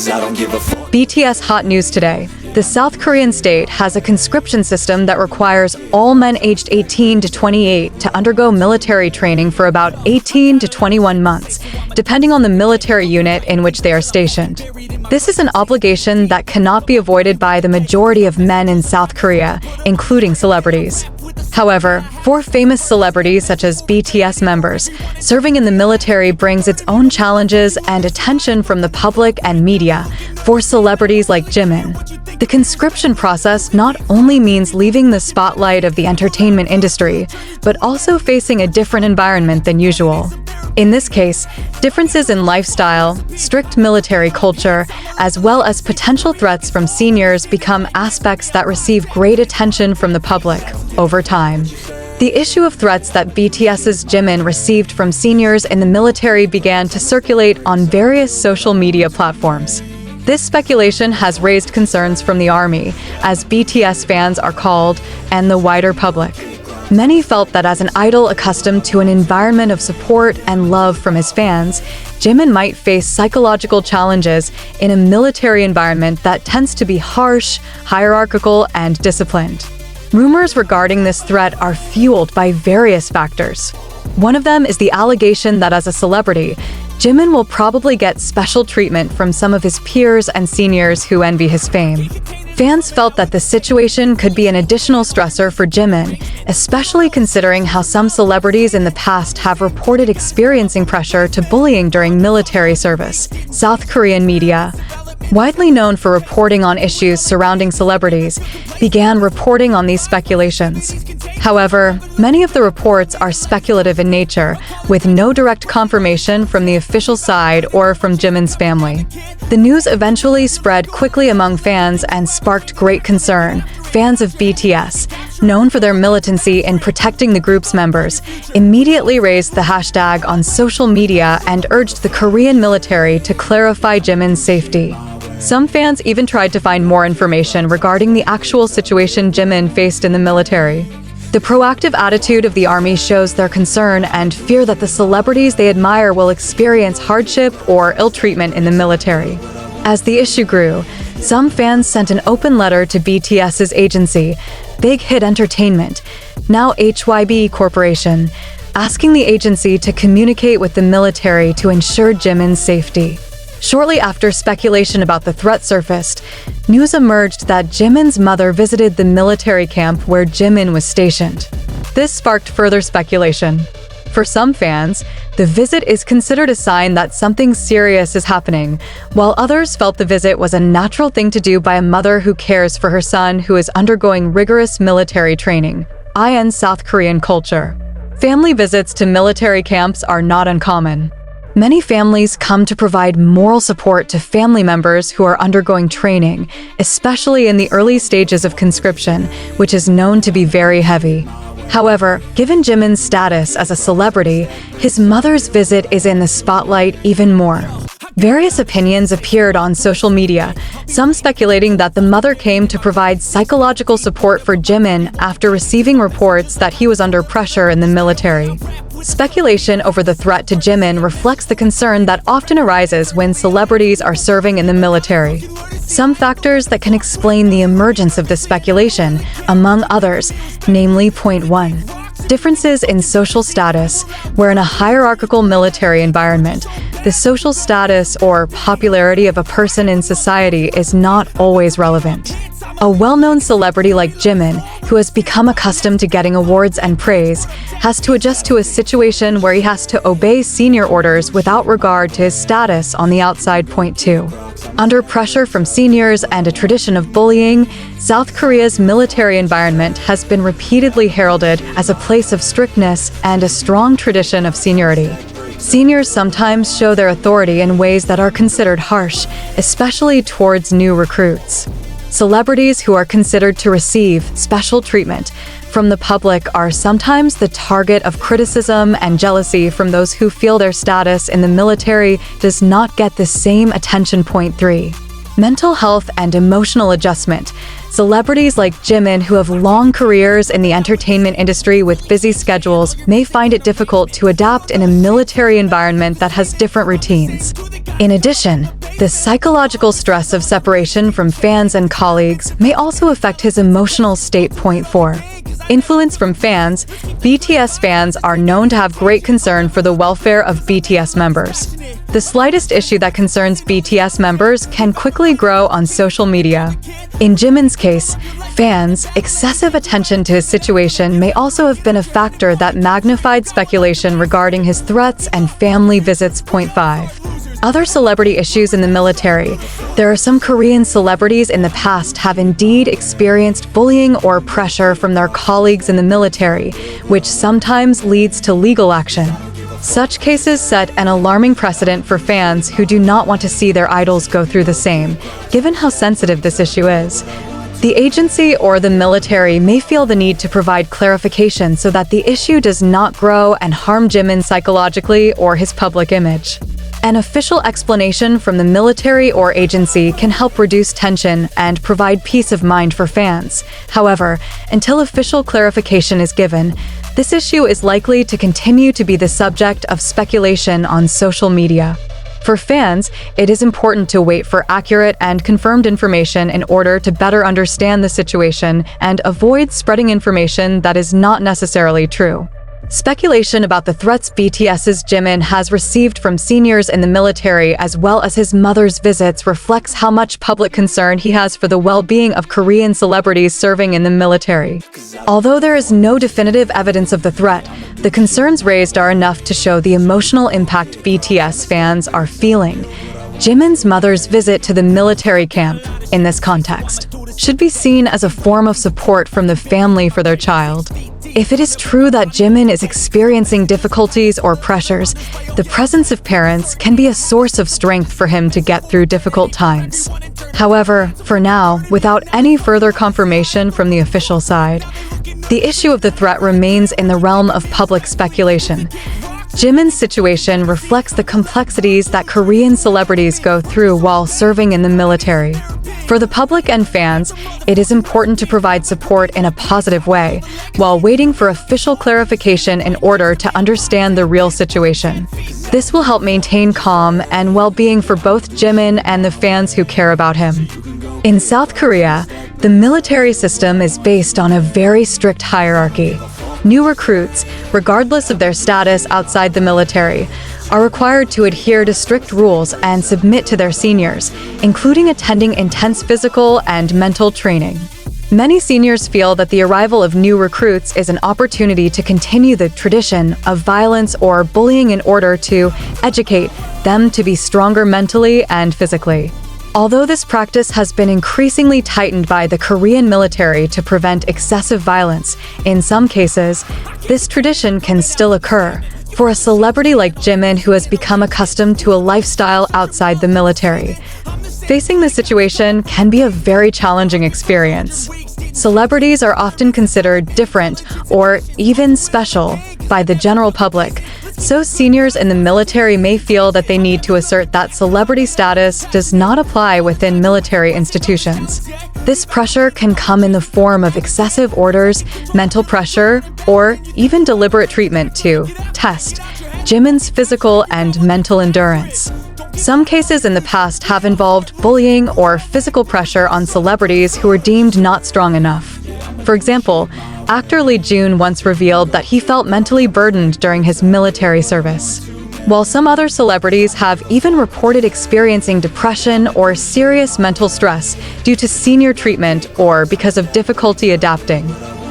cause I don't give a fuck. BTS hot news today. The South Korean state has a conscription system that requires all men aged 18 to 28 to undergo military training for about 18 to 21 months, depending on the military unit in which they are stationed. This is an obligation that cannot be avoided by the majority of men in South Korea, including celebrities. However, for famous celebrities such as BTS members, serving in the military brings its own challenges and attention from the public and media. For celebrities like Jimin, the conscription process not only means leaving the spotlight of the entertainment industry, but also facing a different environment than usual. In this case, differences in lifestyle, strict military culture, as well as potential threats from seniors become aspects that receive great attention from the public over time. The issue of threats that BTS's Jimin received from seniors in the military began to circulate on various social media platforms. This speculation has raised concerns from the army, as BTS fans are called, and the wider public. Many felt that as an idol accustomed to an environment of support and love from his fans, Jimin might face psychological challenges in a military environment that tends to be harsh, hierarchical, and disciplined. Rumors regarding this threat are fueled by various factors. One of them is the allegation that as a celebrity, Jimin will probably get special treatment from some of his peers and seniors who envy his fame. Fans felt that the situation could be an additional stressor for Jimin, especially considering how some celebrities in the past have reported experiencing pressure to bullying during military service. South Korean media, widely known for reporting on issues surrounding celebrities, began reporting on these speculations. However, many of the reports are speculative in nature, with no direct confirmation from the official side or from Jimin's family. The news eventually spread quickly among fans and sparked great concern. Fans of BTS, known for their militancy in protecting the group's members, immediately raised the hashtag on social media and urged the Korean military to clarify Jimin's safety. Some fans even tried to find more information regarding the actual situation Jimin faced in the military. The proactive attitude of the army shows their concern and fear that the celebrities they admire will experience hardship or ill treatment in the military. As the issue grew, some fans sent an open letter to BTS's agency, Big Hit Entertainment, now HYB Corporation, asking the agency to communicate with the military to ensure Jimin's safety. Shortly after speculation about the threat surfaced, news emerged that Jimin's mother visited the military camp where Jimin was stationed. This sparked further speculation. For some fans, the visit is considered a sign that something serious is happening, while others felt the visit was a natural thing to do by a mother who cares for her son who is undergoing rigorous military training. In South Korean culture, family visits to military camps are not uncommon. Many families come to provide moral support to family members who are undergoing training, especially in the early stages of conscription, which is known to be very heavy. However, given Jimin's status as a celebrity, his mother's visit is in the spotlight even more. Various opinions appeared on social media, some speculating that the mother came to provide psychological support for Jimin after receiving reports that he was under pressure in the military. Speculation over the threat to Jimin reflects the concern that often arises when celebrities are serving in the military. Some factors that can explain the emergence of this speculation, among others, namely point 1. Differences in social status, where in a hierarchical military environment, the social status or popularity of a person in society is not always relevant. A well-known celebrity like Jimin, who has become accustomed to getting awards and praise, has to adjust to a situation where he has to obey senior orders without regard to his status on the outside. Point 2. Under pressure from seniors and a tradition of bullying, South Korea's military environment has been repeatedly heralded as a place of strictness and a strong tradition of seniority. Seniors sometimes show their authority in ways that are considered harsh, especially towards new recruits. Celebrities who are considered to receive special treatment from the public are sometimes the target of criticism and jealousy from those who feel their status in the military does not get the same attention. Point 3. Mental health and emotional adjustment. Celebrities like Jimin, who have long careers in the entertainment industry with busy schedules, may find it difficult to adapt in a military environment that has different routines. In addition, The psychological stress of separation from fans and colleagues may also affect his emotional state. Point 4. Influence from fans. BTS fans are known to have great concern for the welfare of BTS members. The slightest issue that concerns BTS members can quickly grow on social media. In Jimin's case, fans' excessive attention to his situation may also have been a factor that magnified speculation regarding his threats and family visits. Point 5. Other celebrity issues in the military. There are some Korean celebrities in the past have indeed experienced bullying or pressure from their colleagues in the military, which sometimes leads to legal action. Such cases set an alarming precedent for fans who do not want to see their idols go through the same, given how sensitive this issue is. The agency or the military may feel the need to provide clarification so that the issue does not grow and harm Jimin psychologically or his public image. An official explanation from the military or agency can help reduce tension and provide peace of mind for fans. However, until official clarification is given, this issue is likely to continue to be the subject of speculation on social media. For fans, it is important to wait for accurate and confirmed information in order to better understand the situation and avoid spreading information that is not necessarily true. Speculation about the threats BTS's Jimin has received from seniors in the military as well as his mother's visits reflects how much public concern he has for the well-being of Korean celebrities serving in the military. Although there is no definitive evidence of the threat, the concerns raised are enough to show the emotional impact BTS fans are feeling. Jimin's mother's visit to the military camp, in this context, should be seen as a form of support from the family for their child. If it is true that Jimin is experiencing difficulties or pressures, the presence of parents can be a source of strength for him to get through difficult times. However, for now, without any further confirmation from the official side, the issue of the threat remains in the realm of public speculation. Jimin's situation reflects the complexities that Korean celebrities go through while serving in the military. For the public and fans, it is important to provide support in a positive way, while waiting for official clarification in order to understand the real situation. This will help maintain calm and well-being for both Jimin and the fans who care about him. In South Korea, the military system is based on a very strict hierarchy. New recruits, regardless of their status outside the military, are required to adhere to strict rules and submit to their seniors, including attending intense physical and mental training. Many seniors feel that the arrival of new recruits is an opportunity to continue the tradition of violence or bullying in order to educate them to be stronger mentally and physically. Although this practice has been increasingly tightened by the Korean military to prevent excessive violence, in some cases, this tradition can still occur. For a celebrity like Jimin who has become accustomed to a lifestyle outside the military, facing this situation can be a very challenging experience. Celebrities are often considered different or even special by the general public, so seniors in the military may feel that they need to assert that celebrity status does not apply within military institutions. This pressure can come in the form of excessive orders, mental pressure, or even deliberate treatment to test Jimin's physical and mental endurance. Some cases in the past have involved bullying or physical pressure on celebrities who were deemed not strong enough. For example, actor Lee Jun once revealed that he felt mentally burdened during his military service. While some other celebrities have even reported experiencing depression or serious mental stress due to senior treatment or because of difficulty adapting.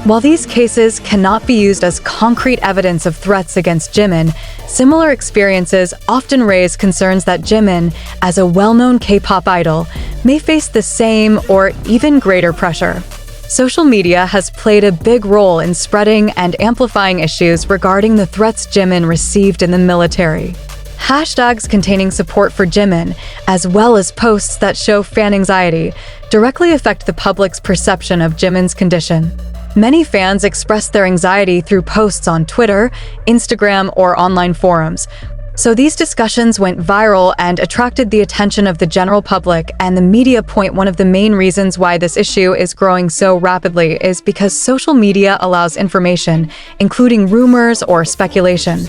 While these cases cannot be used as concrete evidence of threats against Jimin, similar experiences often raise concerns that Jimin, as a well-known K-pop idol, may face the same or even greater pressure. Social media has played a big role in spreading and amplifying issues regarding the threats Jimin received in the military. Hashtags containing support for Jimin, as well as posts that show fan anxiety, directly affect the public's perception of Jimin's condition. Many fans express their anxiety through posts on Twitter, Instagram, or online forums. So these discussions went viral and attracted the attention of the general public and the media. One of the main reasons why this issue is growing so rapidly is because social media allows information, including rumors or speculation,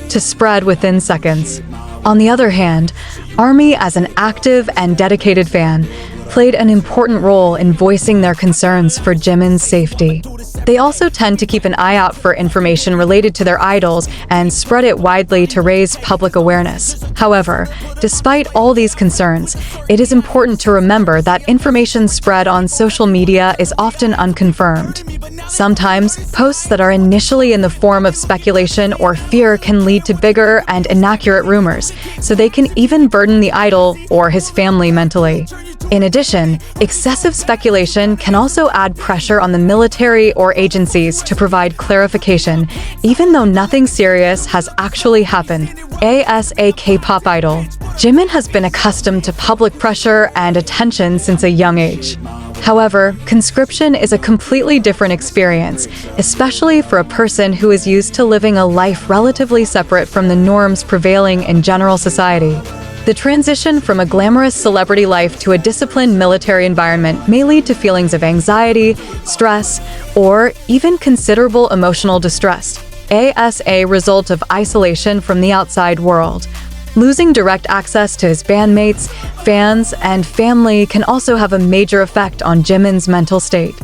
to spread within seconds. On the other hand, ARMY, as an active and dedicated fan, played an important role in voicing their concerns for Jimin's safety. They also tend to keep an eye out for information related to their idols and spread it widely to raise public awareness. However, despite all these concerns, it is important to remember that information spread on social media is often unconfirmed. Sometimes, posts that are initially in the form of speculation or fear can lead to bigger and inaccurate rumors, so they can even burden the idol or his family mentally. In addition, excessive speculation can also add pressure on the military or agencies to provide clarification, even though nothing serious has actually happened. As a K-pop idol, Jimin has been accustomed to public pressure and attention since a young age. However, conscription is a completely different experience, especially for a person who is used to living a life relatively separate from the norms prevailing in general society. The transition from a glamorous celebrity life to a disciplined military environment may lead to feelings of anxiety, stress, or even considerable emotional distress, as a result of isolation from the outside world. Losing direct access to his bandmates, fans, and family can also have a major effect on Jimin's mental state.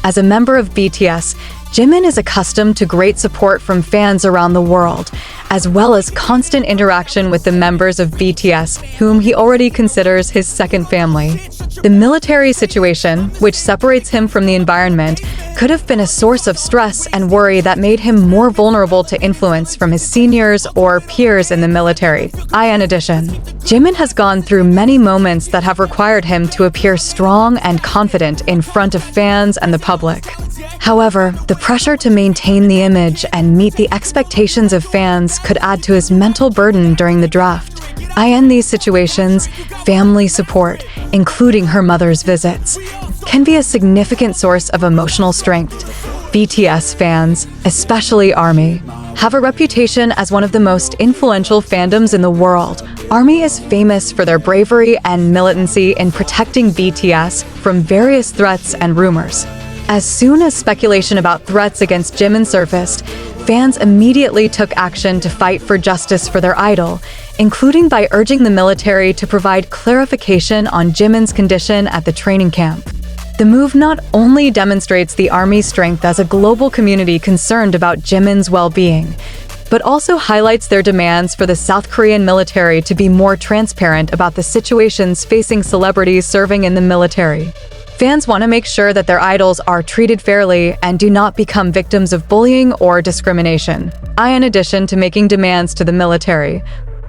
As a member of BTS, Jimin is accustomed to great support from fans around the world, as well as constant interaction with the members of BTS, whom he already considers his second family. The military situation, which separates him from the environment, could have been a source of stress and worry that made him more vulnerable to influence from his seniors or peers in the military. In addition, Jimin has gone through many moments that have required him to appear strong and confident in front of fans and the public. However, the pressure to maintain the image and meet the expectations of fans could add to his mental burden during the draft. In these situations, family support, including her mother's visits, can be a significant source of emotional strength. BTS fans, especially ARMY, have a reputation as one of the most influential fandoms in the world. ARMY is famous for their bravery and militancy in protecting BTS from various threats and rumors. As soon as speculation about threats against Jimin surfaced, fans immediately took action to fight for justice for their idol, including by urging the military to provide clarification on Jimin's condition at the training camp. The move not only demonstrates the ARMY's strength as a global community concerned about Jimin's well-being, but also highlights their demands for the South Korean military to be more transparent about the situations facing celebrities serving in the military. Fans want to make sure that their idols are treated fairly and do not become victims of bullying or discrimination. In addition to making demands to the military,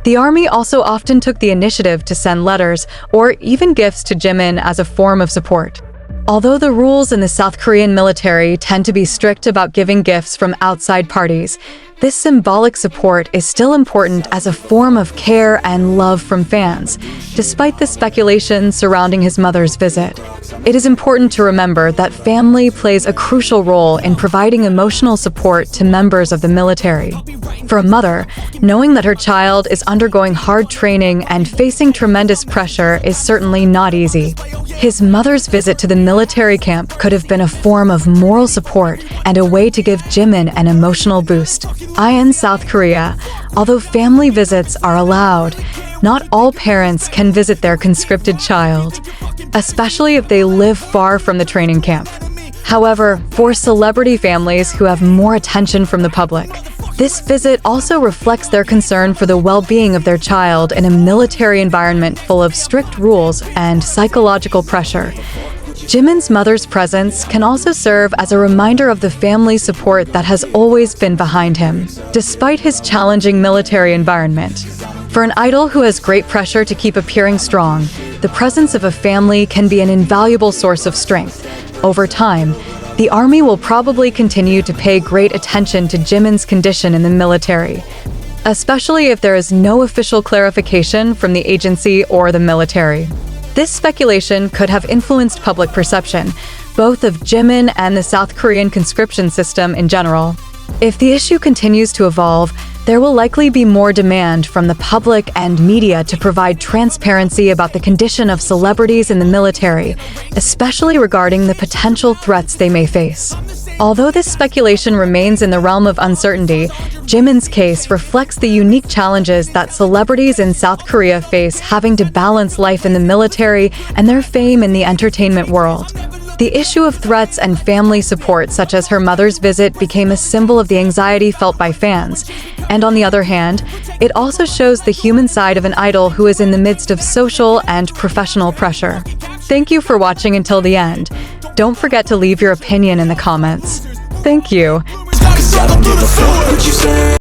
the ARMY also often took the initiative to send letters or even gifts to Jimin as a form of support. Although the rules in the South Korean military tend to be strict about giving gifts from outside parties, this symbolic support is still important as a form of care and love from fans, despite the speculation surrounding his mother's visit. It is important to remember that family plays a crucial role in providing emotional support to members of the military. For a mother, knowing that her child is undergoing hard training and facing tremendous pressure is certainly not easy. His mother's visit to the military camp could have been a form of moral support and a way to give Jimin an emotional boost. In South Korea, although family visits are allowed, not all parents can visit their conscripted child, especially if they live far from the training camp. However, for celebrity families who have more attention from the public, this visit also reflects their concern for the well-being of their child in a military environment full of strict rules and psychological pressure. Jimin's mother's presence can also serve as a reminder of the family support that has always been behind him, despite his challenging military environment. For an idol who has great pressure to keep appearing strong, the presence of a family can be an invaluable source of strength. Over time, the ARMY will probably continue to pay great attention to Jimin's condition in the military, especially if there is no official clarification from the agency or the military. This speculation could have influenced public perception, both of Jimin and the South Korean conscription system in general. If the issue continues to evolve, there will likely be more demand from the public and media to provide transparency about the condition of celebrities in the military, especially regarding the potential threats they may face. Although this speculation remains in the realm of uncertainty, Jimin's case reflects the unique challenges that celebrities in South Korea face having to balance life in the military and their fame in the entertainment world. The issue of threats and family support, such as her mother's visit, became a symbol of the anxiety felt by fans. And on the other hand, it also shows the human side of an idol who is in the midst of social and professional pressure. Thank you for watching until the end. Don't forget to leave your opinion in the comments. Thank you.